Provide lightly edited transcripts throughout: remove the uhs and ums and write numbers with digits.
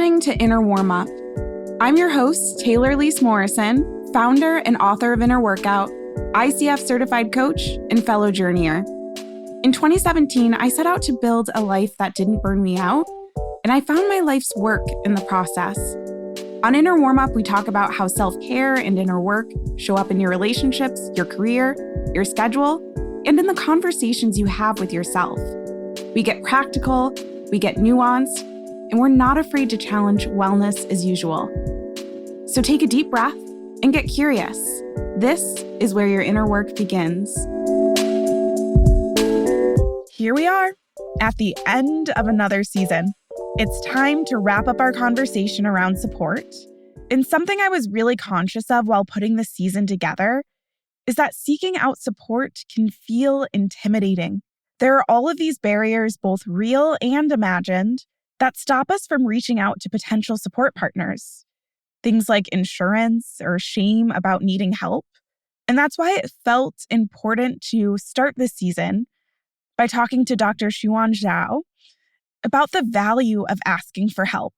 listening to Inner Warmup. I'm your host, Taylor Lise Morrison, founder and author of Inner Workout, ICF certified coach, and fellow journeyer. In 2017, I set out to build a life that didn't burn me out, and I found my life's work in the process. On Inner Warmup, we talk about how self-care and inner work show up in your relationships, your career, your schedule, and in the conversations you have with yourself. We get practical, we get nuanced, and we're not afraid to challenge wellness as usual. So take a deep breath and get curious. This is where your inner work begins. Here we are at the end of another season. It's time to wrap up our conversation around support. And something I was really conscious of while putting the season together is that seeking out support can feel intimidating. There are all of these barriers, both real and imagined, that stop us from reaching out to potential support partners. Things like insurance or shame about needing help. And that's why it felt important to start this season by talking to Dr. Xuan Zhao about the value of asking for help.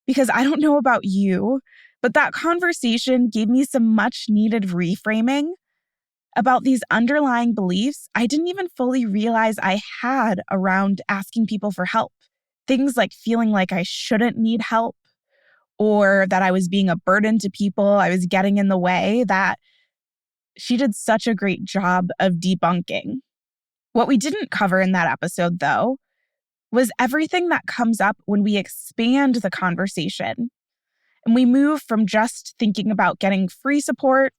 Because I don't know about you, but that conversation gave me some much needed reframing about these underlying beliefs I didn't even fully realize I had around asking people for help. Things like feeling like I shouldn't need help, or that I was being a burden to people, I was getting in the way, that she did such a great job of debunking. What we didn't cover in that episode, though, was everything that comes up when we expand the conversation and we move from just thinking about getting free support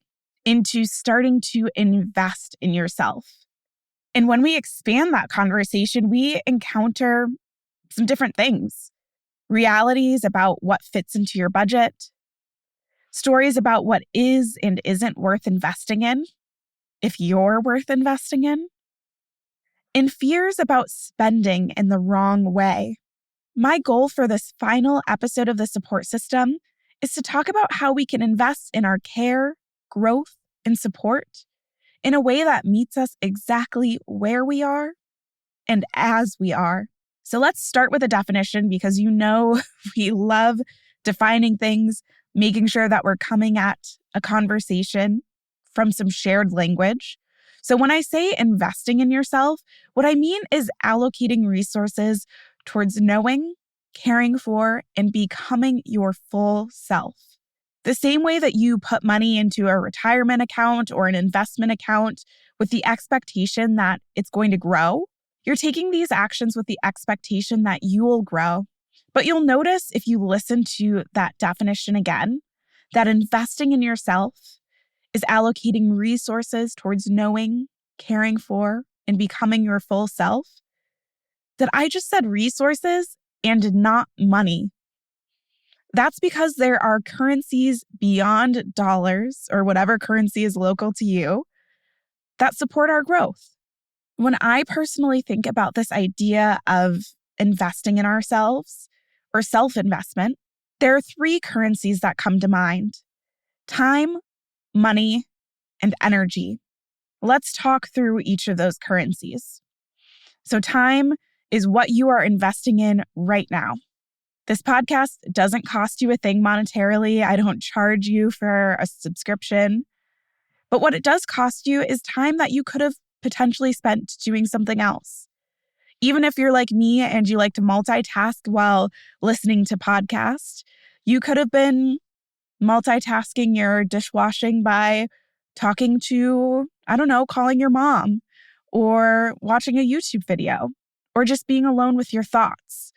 into starting to invest in yourself. And when we expand that conversation, we encounter some different things. Realities about what fits into your budget, stories about what is and isn't worth investing in, if you're worth investing in, and fears about spending in the wrong way. My goal for this final episode of the support system is to talk about how we can invest in our care, growth, and support in a way that meets us exactly where we are and as we are. So let's start with a definition, because you know we love defining things, making sure that we're coming at a conversation from some shared language. So when I say investing in yourself, what I mean is allocating resources towards knowing, caring for, and becoming your full self. The same way that you put money into a retirement account or an investment account with the expectation that it's going to grow, you're taking these actions with the expectation that you'll grow. But you'll notice if you listen to that definition again, that investing in yourself is allocating resources towards knowing, caring for, and becoming your full self. That I just said resources and not money. That's because there are currencies beyond dollars, or whatever currency is local to you, that support our growth. When I personally think about this idea of investing in ourselves or self-investment, there are three currencies that come to mind: time, money, and energy. Let's talk through each of those currencies. So time is what you are investing in right now. This podcast doesn't cost you a thing monetarily. I don't charge you for a subscription. But what it does cost you is time that you could have potentially spent doing something else. Even if you're like me and you like to multitask while listening to podcasts, you could have been multitasking your dishwashing by talking to, calling your mom, or watching a YouTube video, or just being alone with your thoughts.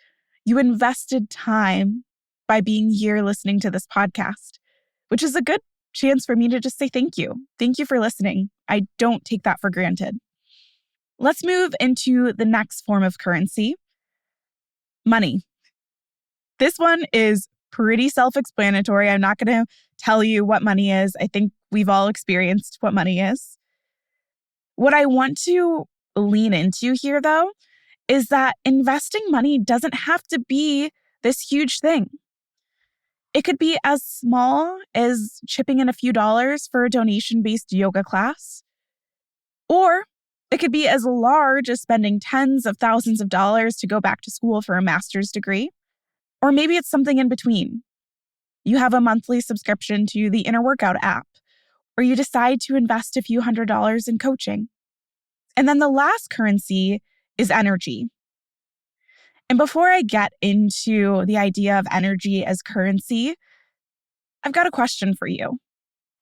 You invested time by being here listening to this podcast, which is a good chance for me to just say thank you. Thank you for listening. I don't take that for granted. Let's move into the next form of currency, money. This one is pretty self-explanatory. I'm not going to tell you what money is. I think we've all experienced what money is. What I want to lean into here, though, is that investing money doesn't have to be this huge thing. It could be as small as chipping in a few dollars for a donation-based yoga class, or it could be as large as spending tens of thousands of dollars to go back to school for a master's degree. Or maybe it's something in between. You have a monthly subscription to the Inner Workout app, or you decide to invest a few $100s in coaching. And then the last currency is energy. And before I get into the idea of energy as currency, I've got a question for you.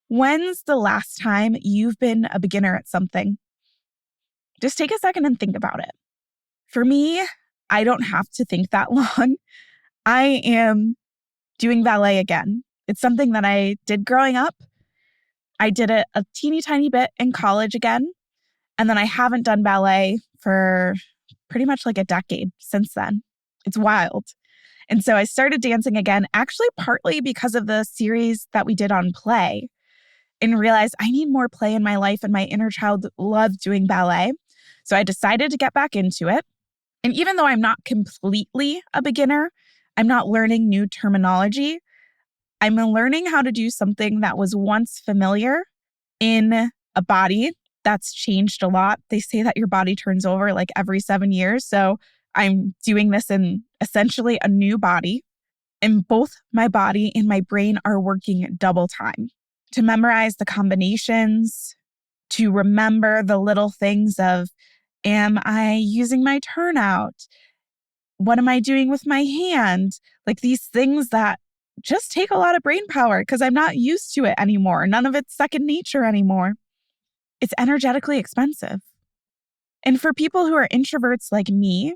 When's the last time you've been a beginner at something? Just take a second and think about it. For me, I don't have to think that long. I am doing ballet again. It's something that I did growing up. I did it a teeny tiny bit in college again. And then I haven't done ballet for pretty much like a decade since then. It's wild. And so I started dancing again, actually partly because of the series that we did on play, and realized I need more play in my life, and my inner child loved doing ballet. So I decided to get back into it. And even though I'm not completely a beginner, I'm not learning new terminology. I'm learning how to do something that was once familiar in a body that's changed a lot. They say that your body turns over like every 7 years. So I'm doing this in essentially a new body. And both my body and my brain are working double time to memorize the combinations, to remember the little things of, am I using my turnout? What am I doing with my hand? Like these things that just take a lot of brain power because I'm not used to it anymore. None of it's second nature anymore. It's energetically expensive. And for people who are introverts like me,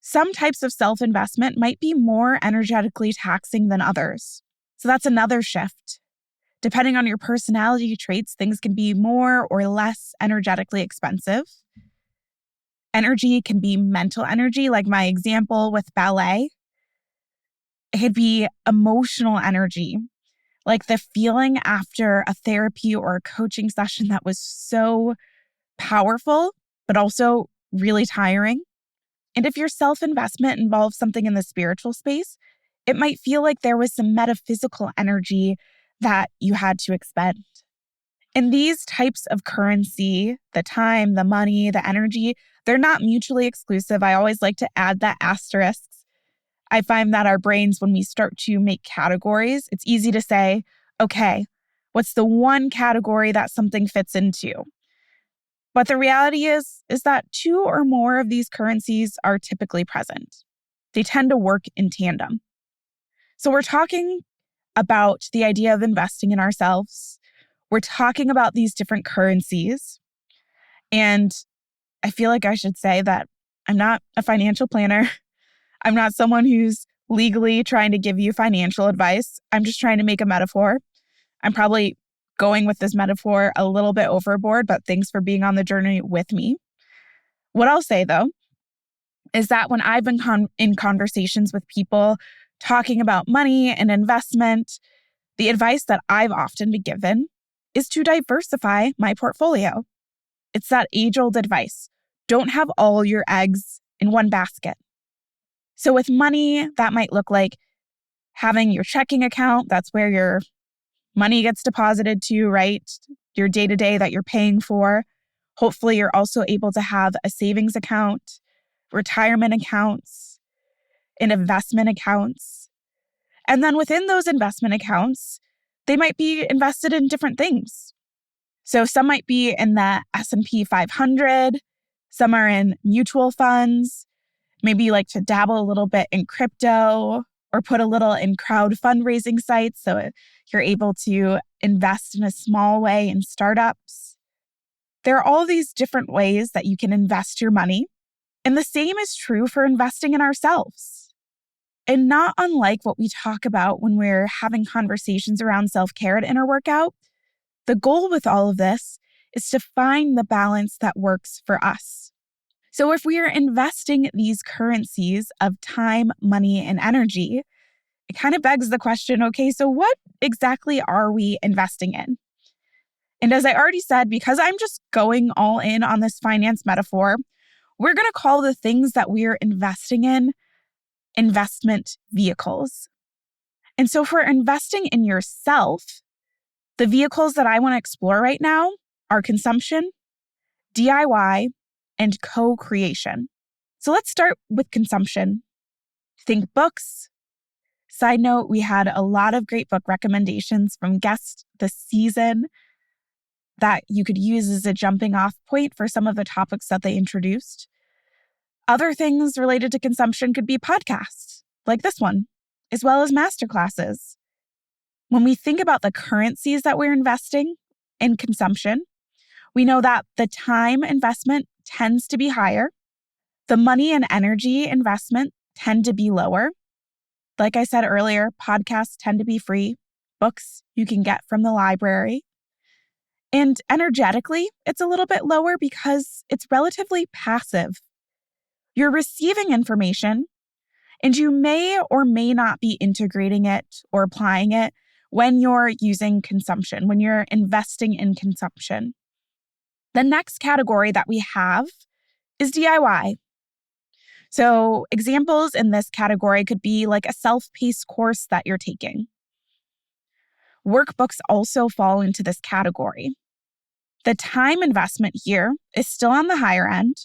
some types of self-investment might be more energetically taxing than others. So that's another shift. Depending on your personality traits, things can be more or less energetically expensive. Energy can be mental energy, like my example with ballet. It could be emotional energy, like the feeling after a therapy or a coaching session that was so powerful, but also really tiring. And if your self-investment involves something in the spiritual space, it might feel like there was some metaphysical energy that you had to expend. And these types of currency, the time, the money, the energy, they're not mutually exclusive. I always like to add that asterisk. I find that our brains, when we start to make categories, it's easy to say, okay, what's the one category that something fits into? But the reality is that two or more of these currencies are typically present. They tend to work in tandem. So we're talking about the idea of investing in ourselves. We're talking about these different currencies. And I feel like I should say that I'm not a financial planner. I'm not someone who's legally trying to give you financial advice. I'm just trying to make a metaphor. I'm probably going with this metaphor a little bit overboard, but thanks for being on the journey with me. What I'll say, though, is that when I've been in conversations with people talking about money and investment, the advice that I've often been given is to diversify my portfolio. It's that age-old advice. Don't have all your eggs in one basket. So with money, that might look like having your checking account. That's where your money gets deposited to, right? Your day-to-day that you're paying for. Hopefully, you're also able to have a savings account, retirement accounts, and investment accounts. And then within those investment accounts, they might be invested in different things. So some might be in the S&P 500, some are in mutual funds, maybe you like to dabble a little bit in crypto or put a little in crowd fundraising sites so you're able to invest in a small way in startups. There are all these different ways that you can invest your money. And the same is true for investing in ourselves. And not unlike what we talk about when we're having conversations around self-care at Inner Workout, the goal with all of this is to find the balance that works for us. So if we are investing these currencies of time, money, and energy, it kind of begs the question, okay, so what exactly are we investing in? And as I already said, because I'm just going all in on this finance metaphor, we're going to call the things that we're investing in investment vehicles. And so for investing in yourself, the vehicles that I want to explore right now are consumption, DIY, and co-creation. So let's start with consumption. Think books, Side note, we had a lot of great book recommendations from guests this season that you could use as a jumping off point for some of the topics that they introduced. Other things related to consumption could be podcasts like this one, as well as masterclasses. When we think about the currencies that we're investing in consumption, we know that the time investment tends to be higher. The money and energy investment tend to be lower. Like I said earlier, podcasts tend to be free. Books you can get from the library. And energetically, it's a little bit lower because it's relatively passive. You're receiving information, and you may or may not be integrating it or applying it when you're using consumption, when you're investing in consumption. The next category that we have is DIY. So examples in this category could be like a self-paced course that you're taking. Workbooks also fall into this category. The time investment here is still on the higher end.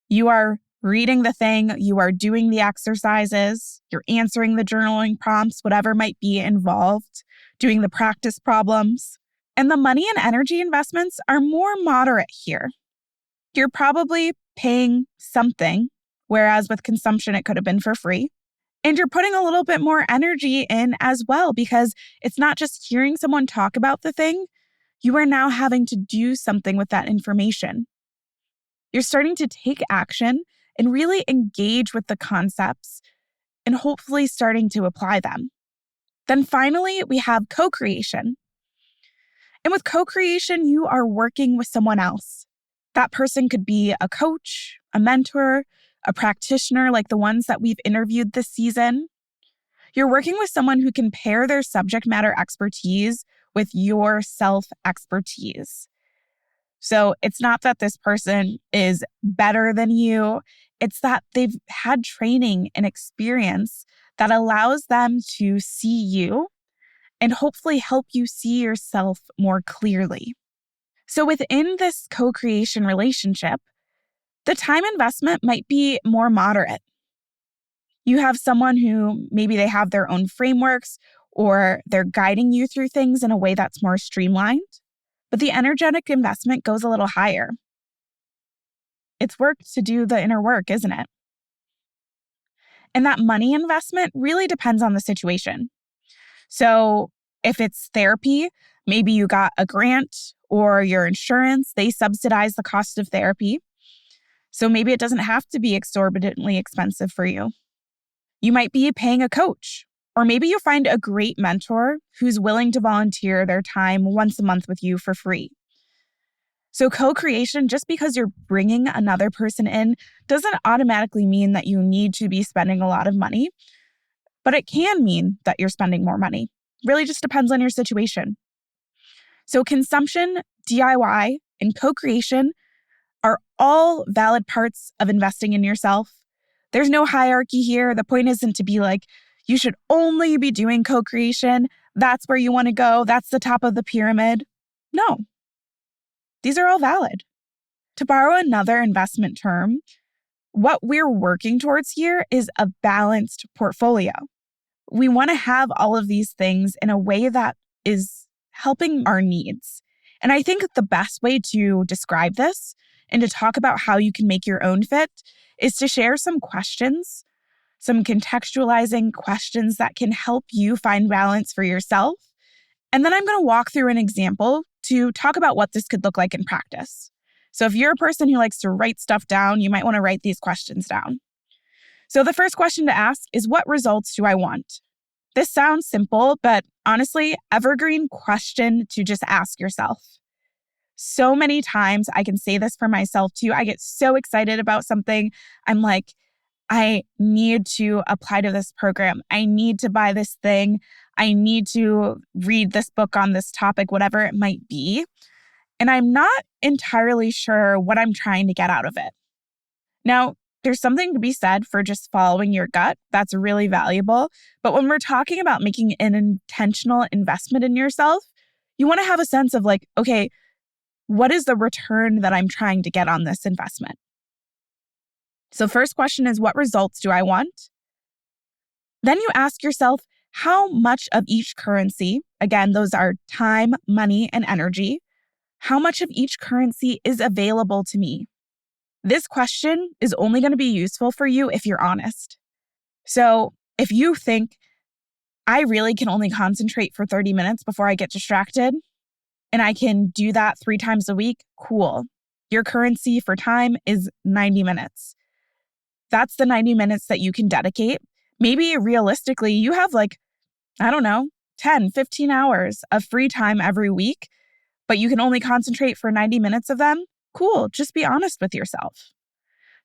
You are reading the thing, you are doing the exercises, you're answering the journaling prompts, whatever might be involved, doing the practice problems. And the money and energy investments are more moderate here. You're probably paying something, whereas with consumption, it could have been for free. And you're putting a little bit more energy in as well, because it's not just hearing someone talk about the thing. You are now having to do something with that information. You're starting to take action and really engage with the concepts and hopefully starting to apply them. Then finally, we have co-creation. And with co-creation, you are working with someone else. That person could be a coach, a mentor, a practitioner like the ones that we've interviewed this season. You're working with someone who can pair their subject matter expertise with your self-expertise. So it's not that this person is better than you. It's that they've had training and experience that allows them to see you and hopefully help you see yourself more clearly. So within this co-creation relationship, the time investment might be more moderate. You have someone who maybe they have their own frameworks or they're guiding you through things in a way that's more streamlined, but the energetic investment goes a little higher. It's work to do the inner work, isn't it? And that money investment really depends on the situation. So if it's therapy, maybe you got a grant or your insurance, they subsidize the cost of therapy. So maybe it doesn't have to be exorbitantly expensive for you. You might be paying a coach, or maybe you find a great mentor who's willing to volunteer their time once a month with you for free. So co-creation, just because you're bringing another person in, doesn't automatically mean that you need to be spending a lot of money, but it can mean that you're spending more money. Really just depends on your situation. So consumption, DIY, and co-creation are all valid parts of investing in yourself. There's no hierarchy here. The point isn't to be like, you should only be doing co-creation. That's where you want to go. That's the top of the pyramid. No, these are all valid. To borrow another investment term, what we're working towards here is a balanced portfolio. We want to have all of these things in a way that is helping our needs. And I think the best way to describe this and to talk about how you can make your own fit is to share some questions, some contextualizing questions that can help you find balance for yourself. And then I'm going to walk through an example to talk about what this could look like in practice. So if you're a person who likes to write stuff down, you might want to write these questions down. So the first question to ask is, what results do I want? This sounds simple, but honestly, evergreen question to just ask yourself. So many times, I can say this for myself too, I get so excited about something. I'm like, I need to apply to this program. I need to buy this thing. I need to read this book on this topic, whatever it might be. And I'm not entirely sure what I'm trying to get out of it. Now, there's something to be said for just following your gut. That's really valuable. But when we're talking about making an intentional investment in yourself, you want to have a sense of like, okay, what is the return that I'm trying to get on this investment? So first question is, what results do I want? Then you ask yourself, how much of each currency, again, those are time, money, and energy, how much of each currency is available to me? This question is only going to be useful for you if you're honest. So if you think, I really can only concentrate for 30 minutes before I get distracted, and I can do that 3 times a week, cool. Your currency for time is 90 minutes. That's the 90 minutes that you can dedicate. Maybe realistically, you have 10, 15 hours of free time every week, but you can only concentrate for 90 minutes of them. Cool. Just be honest with yourself.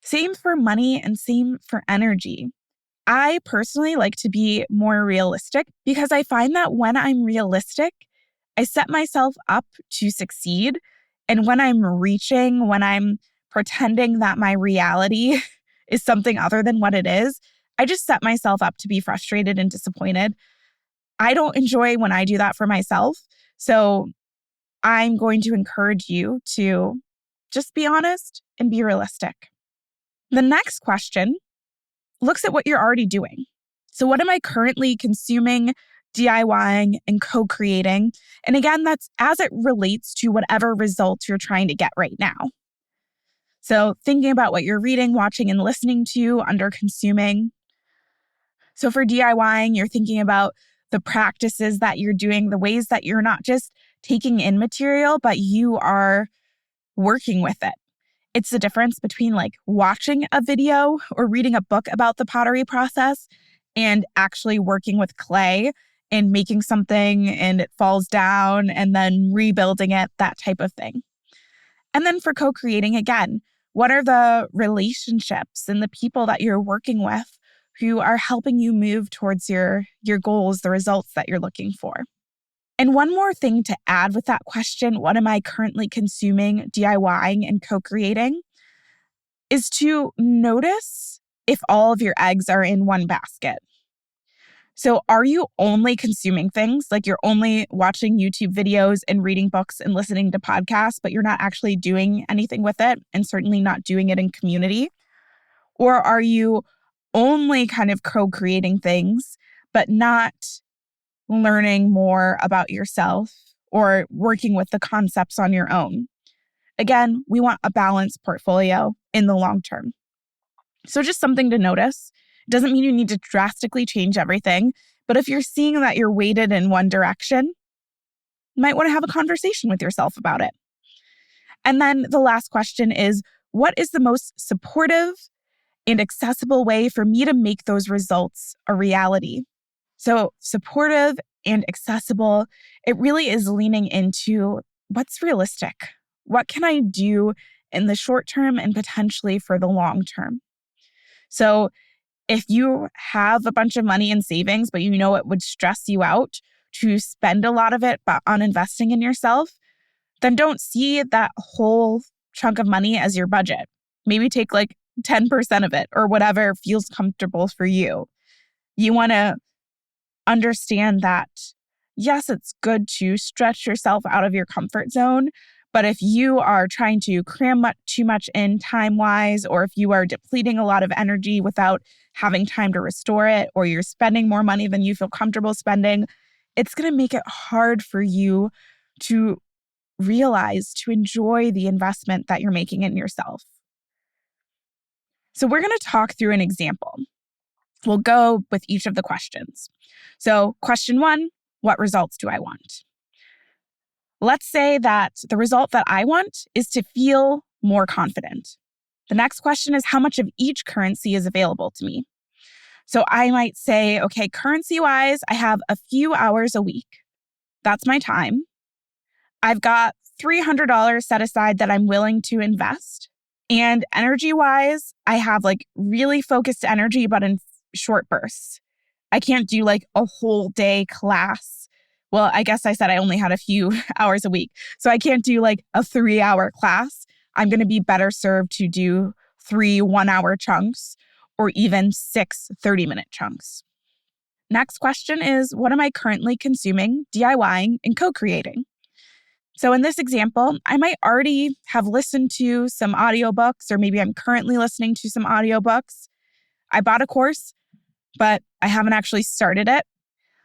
Same for money and same for energy. I personally like to be more realistic because I find that when I'm realistic, I set myself up to succeed. And when when I'm pretending that my reality is something other than what it is, I just set myself up to be frustrated and disappointed. I don't enjoy when I do that for myself. So I'm going to encourage you to just be honest and be realistic. The next question looks at what you're already doing. So what am I currently consuming, DIYing, and co-creating? And again, that's as it relates to whatever results you're trying to get right now. So thinking about what you're reading, watching, and listening to under consuming. So for DIYing, you're thinking about the practices that you're doing, the ways that you're not just taking in material, but you are working with it. It's the difference between watching a video or reading a book about the pottery process and actually working with clay and making something and it falls down and then rebuilding it, that type of thing. And then for co-creating, again, what are the relationships and the people that you're working with who are helping you move towards your goals, the results that you're looking for? And one more thing to add with that question, what am I currently consuming, DIYing, and co-creating, is to notice if all of your eggs are in one basket. So are you only consuming things, like you're only watching YouTube videos and reading books and listening to podcasts, but you're not actually doing anything with it and certainly not doing it in community? Or are you only kind of co-creating things, but not learning more about yourself or working with the concepts on your own? Again, we want a balanced portfolio in the long term. So just something to notice. It doesn't mean you need to drastically change everything, but if you're seeing that you're weighted in one direction, you might want to have a conversation with yourself about it. And then the last question is, what is the most supportive and accessible way for me to make those results a reality? So supportive and accessible, it really is leaning into what's realistic. What can I do in the short term and potentially for the long term? So if you have a bunch of money in savings, but you know it would stress you out to spend a lot of it on investing in yourself, then don't see that whole chunk of money as your budget. Maybe take 10% of it or whatever feels comfortable for you. You want to understand that, yes, it's good to stretch yourself out of your comfort zone. But if you are trying to cram too much in time-wise, or if you are depleting a lot of energy without having time to restore it, or you're spending more money than you feel comfortable spending, it's going to make it hard for you to realize, to enjoy the investment that you're making in yourself. So we're going to talk through an example. We'll go with each of the questions. So question 1, what results do I want? Let's say that the result that I want is to feel more confident. The next question is how much of each currency is available to me? So I might say, okay, currency-wise, I have a few hours a week. That's my time. I've got $300 set aside that I'm willing to invest. And energy-wise, I have really focused energy, but in short bursts. I can't do a whole day class. Well, I guess I said I only had a few hours a week. So I can't do a 3-hour class. I'm going to be better served to do 3 1-hour chunks or even 6 30-minute chunks. Next question is, what am I currently consuming, DIYing, and co-creating? So in this example, I might already have listened to some audiobooks, or maybe I'm currently listening to some audiobooks. I bought a course, but I haven't actually started it.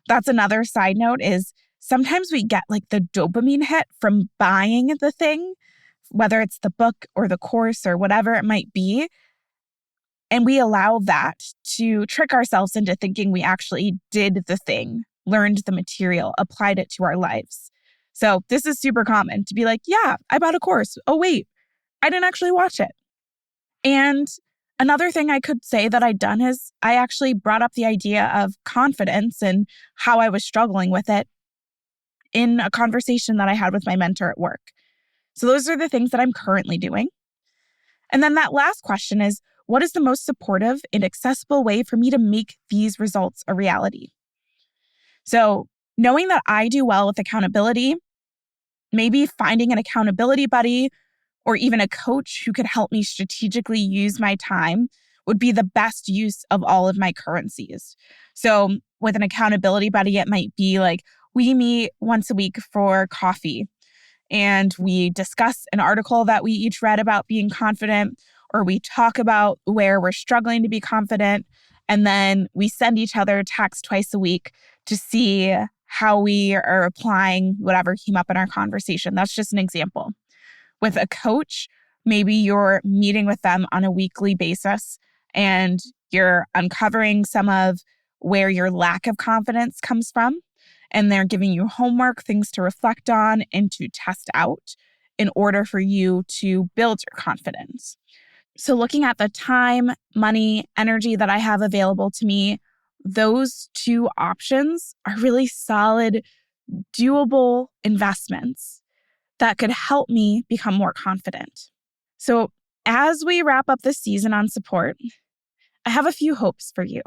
That's another side note is sometimes we get like the dopamine hit from buying the thing, whether it's the book or the course or whatever it might be. And we allow that to trick ourselves into thinking we actually did the thing, learned the material, applied it to our lives. So this is super common to be like, yeah, I bought a course. Oh, wait, I didn't actually watch it. And another thing I could say that I'd done is I actually brought up the idea of confidence and how I was struggling with it in a conversation that I had with my mentor at work. So those are the things that I'm currently doing. And then that last question is, what is the most supportive and accessible way for me to make these results a reality? So knowing that I do well with accountability, maybe finding an accountability buddy or even a coach who could help me strategically use my time would be the best use of all of my currencies. So with an accountability buddy, it might be like we meet once a week for coffee and we discuss an article that we each read about being confident, or we talk about where we're struggling to be confident. And then we send each other texts twice a week to see how we are applying whatever came up in our conversation. That's just an example. With a coach, maybe you're meeting with them on a weekly basis and you're uncovering some of where your lack of confidence comes from. And they're giving you homework, things to reflect on and to test out in order for you to build your confidence. So looking at the time, money, energy that I have available to me, those two options are really solid, doable investments that could help me become more confident. So as we wrap up this season on support, I have a few hopes for you.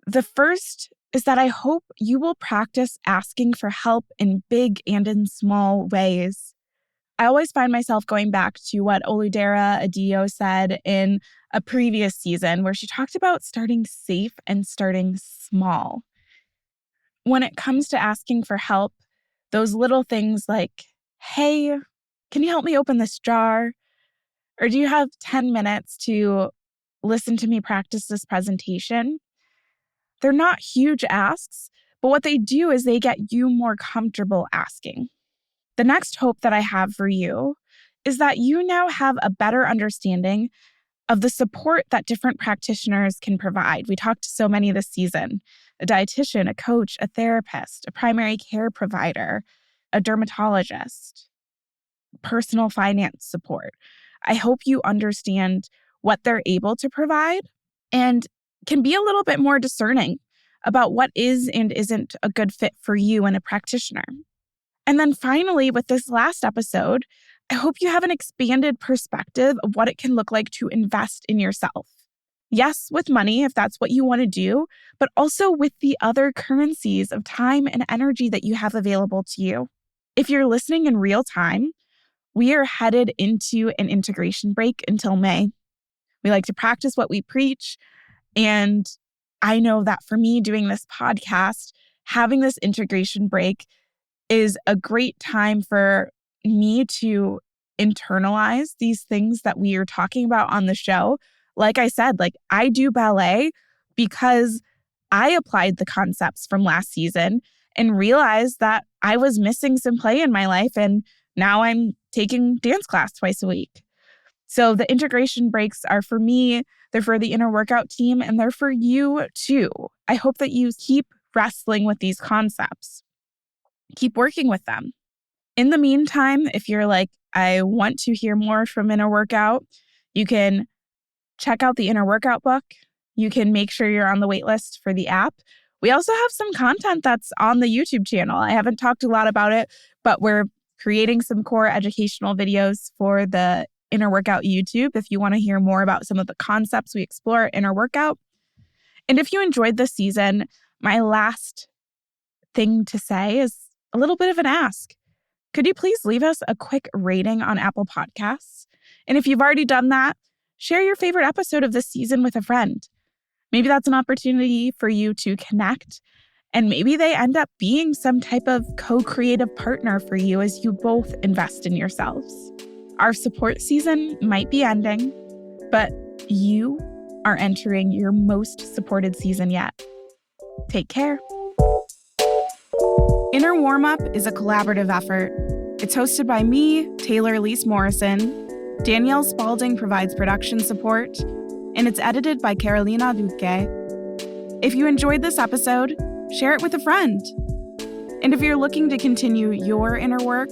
The first is that I hope you will practice asking for help in big and in small ways. I always find myself going back to what Oludera Adio said in a previous season where she talked about starting safe and starting small. When it comes to asking for help, those little things like, hey, can you help me open this jar? Or do you have 10 minutes to listen to me practice this presentation? They're not huge asks, but what they do is they get you more comfortable asking. The next hope that I have for you is that you now have a better understanding of the support that different practitioners can provide. We talked to so many this season: a dietitian, a coach, a therapist, a primary care provider, a dermatologist, personal finance support. I hope you understand what they're able to provide and can be a little bit more discerning about what is and isn't a good fit for you and a practitioner. And then finally, with this last episode, I hope you have an expanded perspective of what it can look like to invest in yourself. Yes, with money, if that's what you want to do, but also with the other currencies of time and energy that you have available to you. If you're listening in real time, we are headed into an integration break until May. We like to practice what we preach. And I know that for me doing this podcast, having this integration break is a great time for me to internalize these things that we are talking about on the show. Like I said, like I do ballet because I applied the concepts from last season and realized that I was missing some play in my life. And now I'm taking dance class twice a week. So the integration breaks are for me, they're for the inner workout team, and they're for you too. I hope that you keep wrestling with these concepts. Keep working with them. In the meantime, if you're like, I want to hear more from Inner Workout, you can check out the Inner Workout book. You can make sure you're on the wait list for the app. We also have some content that's on the YouTube channel. I haven't talked a lot about it, but we're creating some core educational videos for the Inner Workout YouTube if you want to hear more about some of the concepts we explore at Inner Workout. And if you enjoyed this season, my last thing to say is a little bit of an ask. Could you please leave us a quick rating on Apple Podcasts? And if you've already done that, share your favorite episode of this season with a friend. Maybe that's an opportunity for you to connect, and maybe they end up being some type of co-creative partner for you as you both invest in yourselves. Our support season might be ending, but you are entering your most supported season yet. Take care. Inner Warmup is a collaborative effort. It's hosted by me, Taylor Elise Morrison. Danielle Spalding provides production support, and it's edited by Carolina Duque. If you enjoyed this episode, share it with a friend. And if you're looking to continue your inner work,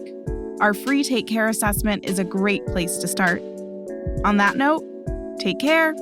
our free Take Care assessment is a great place to start. On that note, take care.